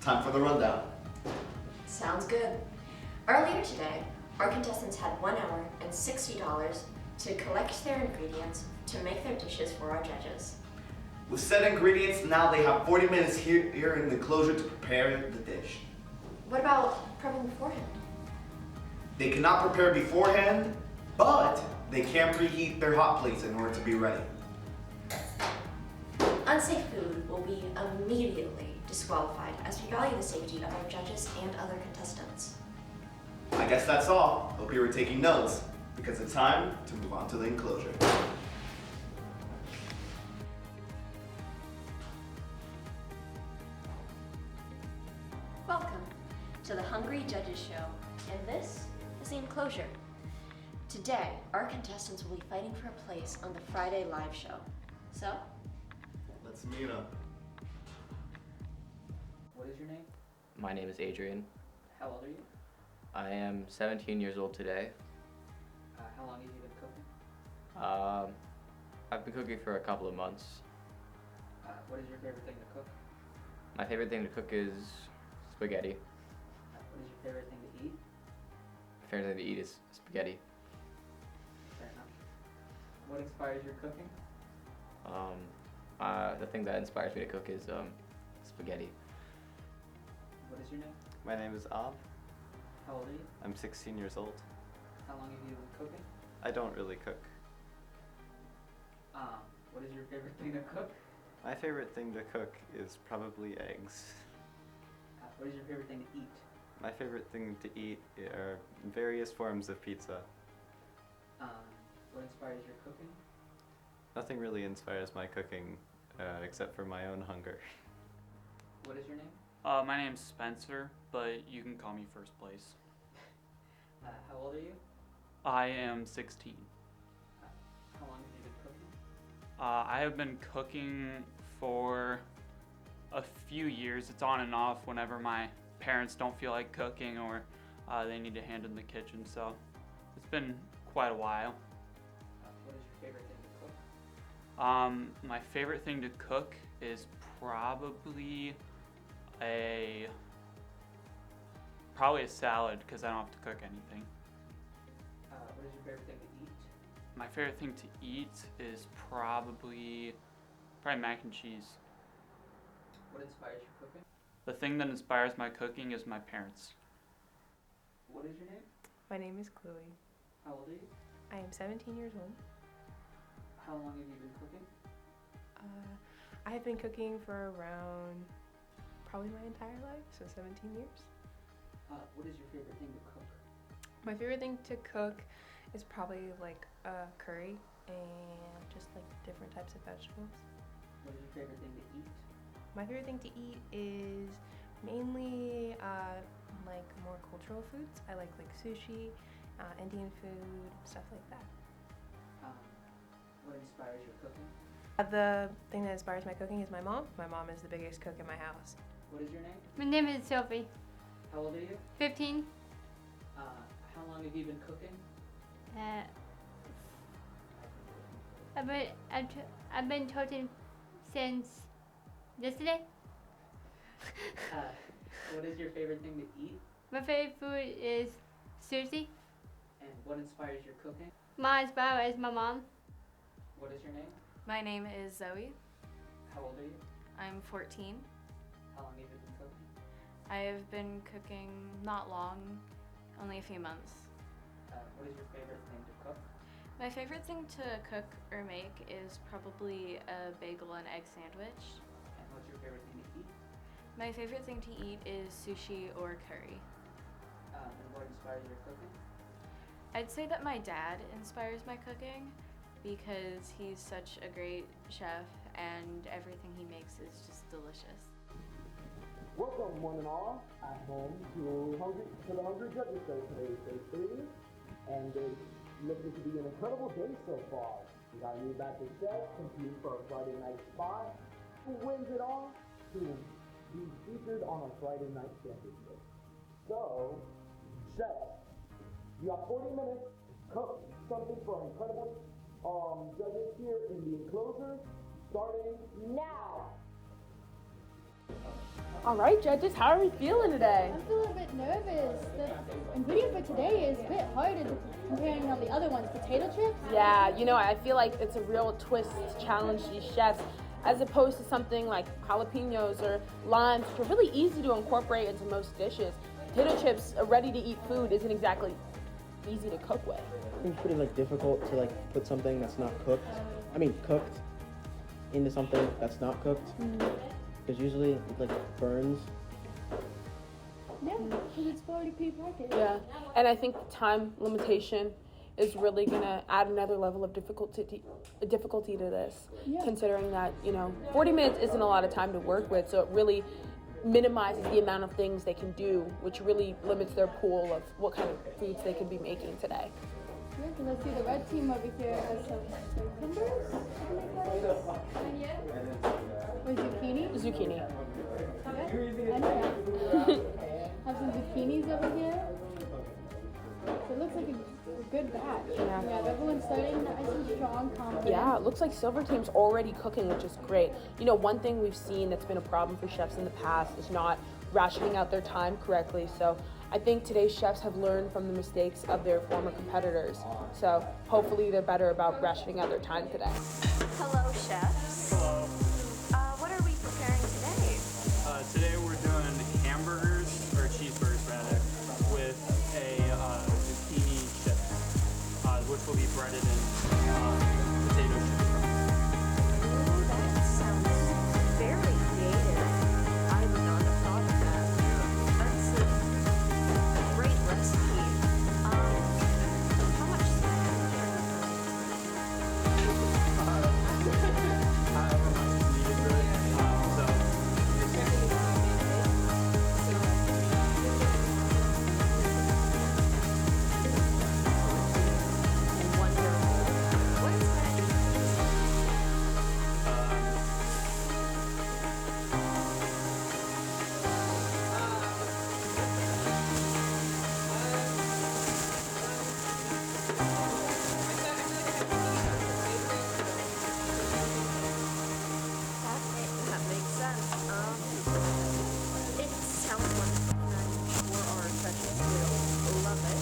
time for the rundown. Sounds good. Earlier today, our contestants had 1 hour and $60 to collect their ingredients to make their dishes for our judges. With said ingredients, now they have 40 minutes here in the enclosure to prepare the dish. What about prepping beforehand? They cannot prepare beforehand, but they can preheat their hot plates in order to be ready. Unsafe food will be immediately disqualified as we value the safety of our judges and other contestants. I guess that's all. Hope you were taking notes, because it's time to move on to the enclosure. Welcome to the Hungry Gudges Show, and this is the enclosure. Today, our contestants will be fighting for a place on the Friday live show. So, Let's meet them. What is your name? My name is Adrian. How old are you? I am 17 years old today. How long have you been cooking? I've been cooking for a couple of months. What is your favorite thing to cook? My favorite thing to cook is spaghetti. What is your favorite thing to eat? My favorite thing to eat is spaghetti. Fair enough. What inspires your cooking? The thing that inspires me to cook is spaghetti. What is your name? My name is Av. How old are you? I'm 16 years old. How long have you been cooking? I don't really cook. What is your favorite thing to cook? My favorite thing to cook is probably eggs. What is your favorite thing to eat? My favorite thing to eat are various forms of pizza. What inspires your cooking? Nothing really inspires my cooking except for my own hunger. What is your name? My name's Spencer, but you can call me First Place. How old are you? I am 16. How long have you been cooking? I have been cooking for a few years. It's on and off whenever my parents don't feel like cooking or they need a hand in the kitchen, so it's been quite a while. What is your favorite thing to cook? My favorite thing to cook is probably a salad because I don't have to cook anything. What is your favorite thing to eat? My favorite thing to eat is probably mac and cheese. What inspires your cooking? The thing that inspires my cooking is my parents. What is your name? My name is Chloe. How old are you? I am 17 years old. How long have you been cooking? I have been cooking for around probably my entire life, so 17 years. What is your favorite thing to cook? My favorite thing to cook is probably like a curry and just like different types of vegetables. What is your favorite thing to eat? My favorite thing to eat is mainly like more cultural foods. I like sushi, Indian food, stuff like that. What inspires your cooking? The thing that inspires my cooking is my mom. My mom is the biggest cook in my house. What is your name? My name is Sophie. How old are you? 15. How long have you been cooking? I've been cooking since yesterday. What is your favorite thing to eat? My favorite food is sushi. And what inspires your cooking? My inspire is my mom. What is your name? My name is Zoe. How old are you? I'm 14. How long have you been cooking? I have been cooking not long, only a few months. What is your favorite thing to cook? My favorite thing to cook or make is probably a bagel and egg sandwich. And what's your favorite thing to eat? My favorite thing to eat is sushi or curry. And what inspires your cooking? I'd say that my dad inspires my cooking because he's such a great chef and everything he makes is just delicious. Welcome one and all at home to the Hungry Gudges Show. Today is day 3, and it's looking to be an incredible day so far. We got a new batch of chefs competing for a Friday night spot. Who wins it all? To be featured on a Friday night championship. So, chefs, you have 40 minutes. Cook something for incredible judges here in the enclosure, starting now. All right, judges, how are we feeling today? I feel a bit nervous. The ingredient for today is a bit harder comparing all the other ones. Potato chips? Yeah, you know, I feel like it's a real twist to challenge these chefs, as opposed to something like jalapenos or limes, which are really easy to incorporate into most dishes. Potato chips, a ready-to-eat food, isn't exactly easy to cook with. I think it's pretty difficult to put something that's not cooked, cooked into something that's not cooked. Because usually it burns. Yeah, because it's 40 pre-packaged. Yeah, and I think the time limitation is really gonna add another level of difficulty to this, considering that 40 minutes isn't a lot of time to work with, so it really minimizes the amount of things they can do, which really limits their pool of what kind of foods they could be making today. Yeah, so let's see, the red team over here has some cucumbers. Or zucchini? Zucchini. Yeah, and have some zucchinis over here. So it looks like a good batch. Yeah, everyone's starting nice and strong, confident. Yeah, it looks like Silver Team's already cooking, which is great. One thing we've seen that's been a problem for chefs in the past is not rationing out their time correctly. So I think today's chefs have learned from the mistakes of their former competitors. So hopefully they're better about rationing out their time today. Hello, chefs. Hello. What are we preparing today? Today we're doing hamburgers, or cheeseburgers rather, with a zucchini chip, which will be breaded in potato chip crust. That sounds very creative. I would not have thought of that. That's a great recipe. How much that makes sense. It sounds wonderful, and I'm sure our judges will love it.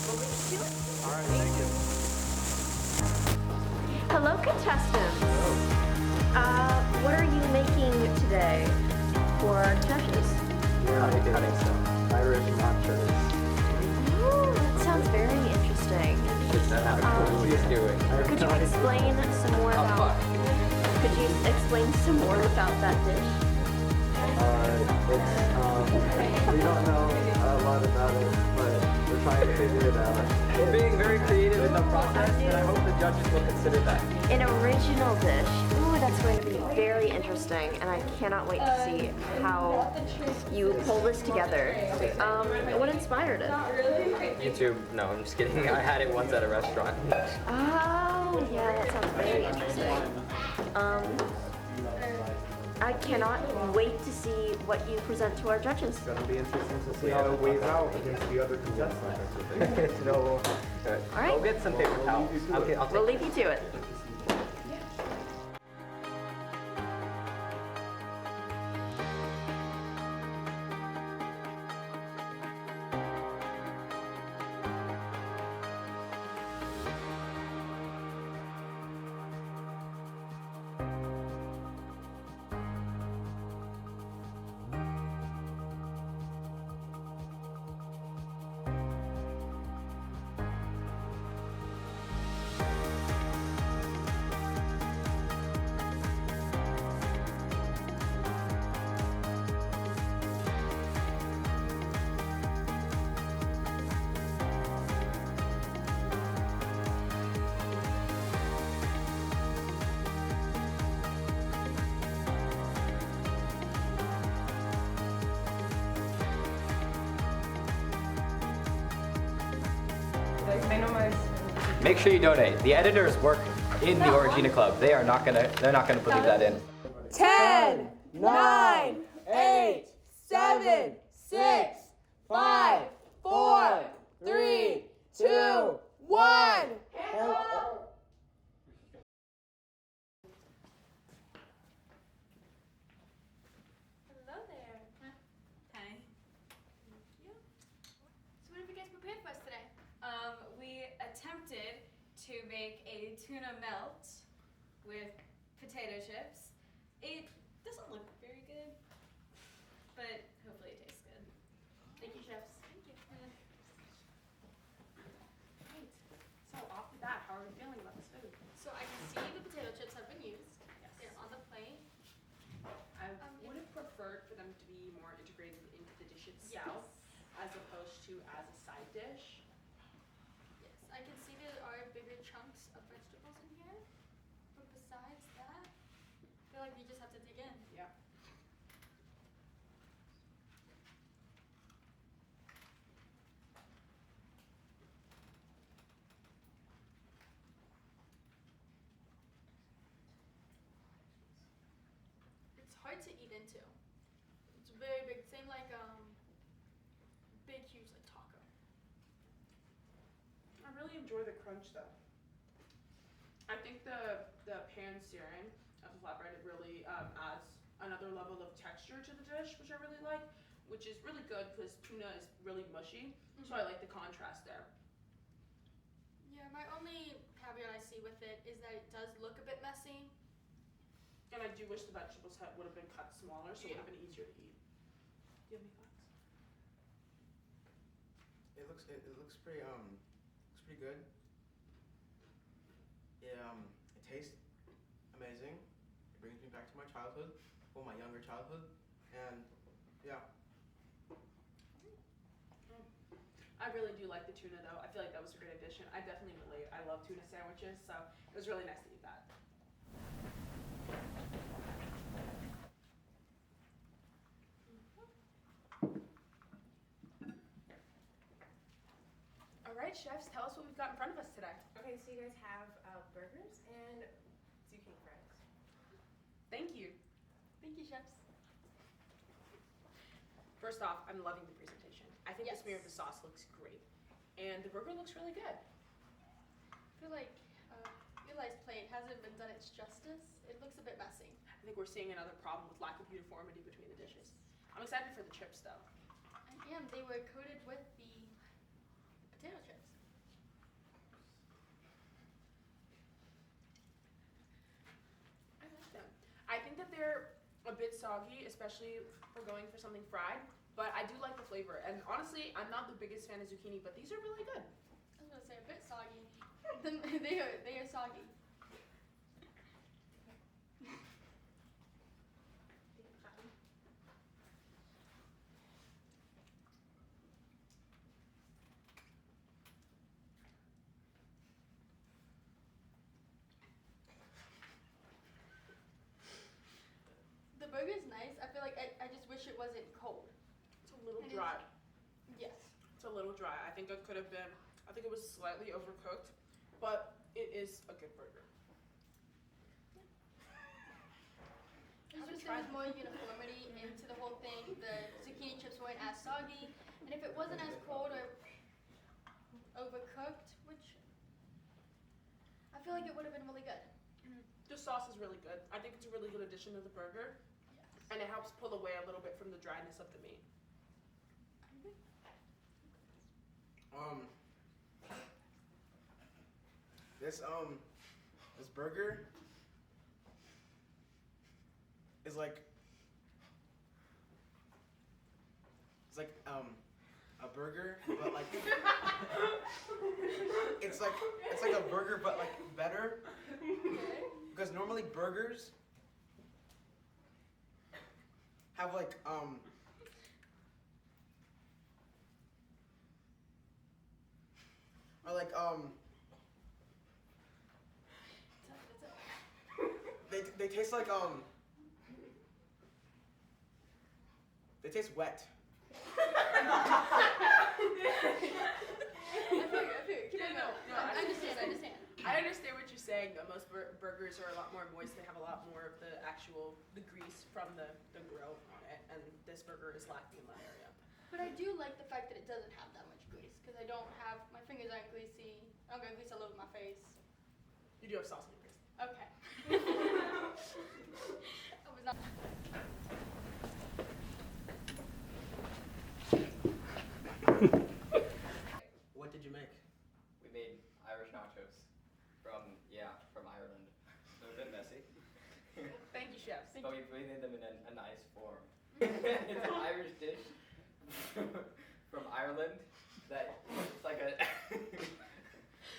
We'll leave to it. All right, thank you. Hello, contestants. What are you making today for our judges? Cutting stuff. Irish nachos. Ooh, that sounds very interesting. Could you explain some more about? Could you explain some more about that dish? We don't know a lot about it, but we're trying to figure it out. We're being very creative in the process, and I hope the judges will consider that. An original dish. Ooh, that's going to be very interesting, and I cannot wait to see how you pull this together. What inspired it? YouTube? No, I'm just kidding. I had it once at a restaurant. Oh, yeah, that sounds very interesting. I cannot wait to see what you present to our judges. It's going to be interesting to see how it weighs out against the other contestants. No. All right. Go get some paper towels. We'll leave you to it. Make sure you donate. The editors work in the Orangina Club. They're not gonna believe that in. 10, 9, 8, 7, 6, 5, 4, 3, 2, 1. to make a tuna melt with potato chips. It doesn't look very good, but hopefully it tastes good. Thank you, chefs. Thank you. Great. So off the bat, how are you feeling about this food? So I can see the potato chips have been used. Yes. They're on the plate. I would have preferred for them to be more integrated into the dish itself, as opposed to as a side dish. Yes, I can see there are bigger chunks of vegetables in here, but besides that, I feel like we just have to dig in. Yeah. It's hard to eat into. It's very big, same like big huge like taco. I really enjoy the crunch though. I think the pan searing of the flatbread, it really adds another level of texture to the dish, which I really like, which is really good because tuna is really mushy, so I like the contrast there. Yeah, my only caveat I see with it is that it does look a bit messy. And I do wish the vegetables would have been cut smaller, so it would have been easier to eat. Do you have any thoughts? It looks pretty good. It tastes amazing. It brings me back to my childhood, well, my younger childhood, and yeah. I really do like the tuna though. I feel like that was a great addition. I definitely relate. I love tuna sandwiches, so it was really nice to eat that. All right, chefs, tell us what we've got in front of us today. Okay, so you guys have burgers and zucchini fries. Thank you. Thank you, chefs. First off, I'm loving the presentation. I think the Yes. smear of the sauce looks great. And the burger looks really good. I feel like Eli's plate hasn't been done its justice. It looks a bit messy. I think we're seeing another problem with lack of uniformity between the dishes. I'm excited for the chips though. I am. They were coated with the potato chips. I like them. I think that they're a bit soggy, especially for going for something fried, but I do like the flavor. And honestly, I'm not the biggest fan of zucchini, but these are really good. I was gonna say a bit soggy. they are soggy. The burger's nice. I feel like I just wish it wasn't cold. It's a little It is- dry. Yes. It's a little dry. I think it could have been, I think it was slightly overcooked, but it is a good burger. It's just there was more uniformity into the whole thing. The zucchini chips weren't as soggy, and if it wasn't as cold or overcooked, which I feel like it would have been really good. The sauce is really good. I think it's a really good addition to the burger, Yes. and it helps pull away a little bit from the dryness of the meat. This burger is like, it's like a burger, but like it's like a burger, but like better. Because normally burgers have like or like they taste like they taste wet. I understand. I understand what you're saying, though. Most burgers are a lot more moist. They have a lot more of the grease from the grill on it, and this burger is lacking in that area. But I do like the fact that it doesn't have that much grease, because I don't have, my fingers aren't greasy. I don't got grease all over my face. You do have sauce in your grease. Okay. I was not. What did you make? We made Irish nachos. from Ireland. They're a bit messy. Thank you, chefs. But we made them in a nice form. It's an Irish dish from Ireland that it's like a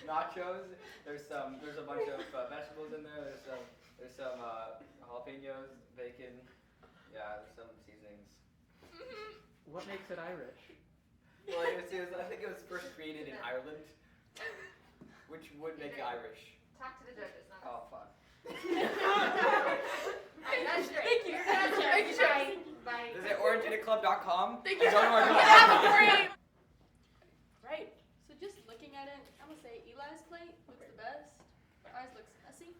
nachos. There's a bunch of vegetables in there. There's some jalapenos, bacon. Yeah, there's some seasonings. What makes it Irish? Well, I think it was first created in Ireland, which would make it Irish. Talk to the judges. Not Oh fuck. That's great. Thank you. Thank you, chef. Bye. Is it oranginaClub.com? Thank you. I don't know where to go. Right. So just looking at it, I'm gonna say Eli's plate looks the best. Ours looks messy.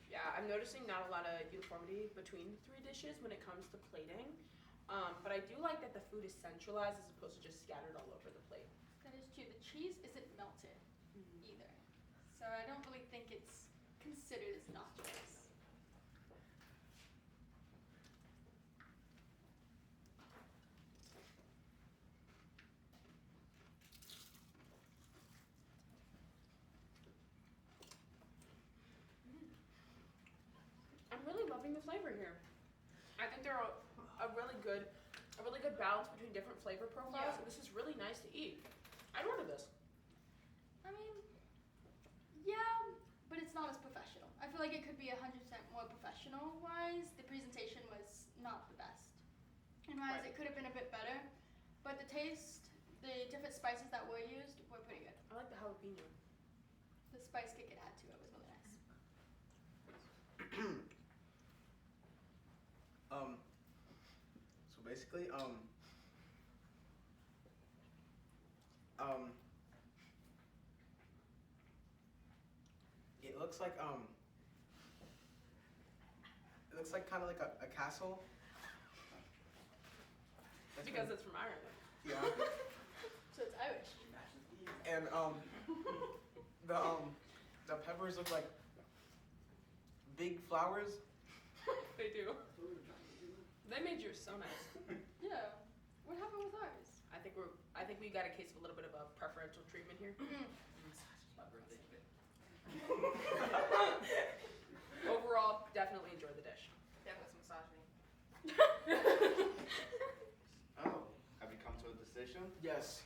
Yeah, I'm noticing not a lot of uniformity between the 3 dishes when it comes to plating. But I do like that the food is centralized as opposed to just scattered all over the plate. That is true. The cheese isn't melted either. So I don't really think it's considered as nachos. I'm really loving the flavor here. I think they're a really good balance between different flavor profiles. Yeah. And this is really nice to eat. I'd order this. I mean, yeah, but it's not as professional. I feel like it could be 100% more professional-wise. The presentation was not the best. And wise, it could have been a bit better. But the taste, the different spices that were used were pretty good. I like the jalapeno. The spice kick it had to it was really nice. So basically, it looks like kind of like a castle. That's because it's from Ireland. Yeah. So it's Irish. And the peppers look like big flowers. They do. They made yours so nice. Yeah. What happened with ours? I think we got a case of a little bit of a preferential treatment here. Overall, definitely enjoyed the dish. Definitely some misogyny. Oh, have you come to a decision? Yes.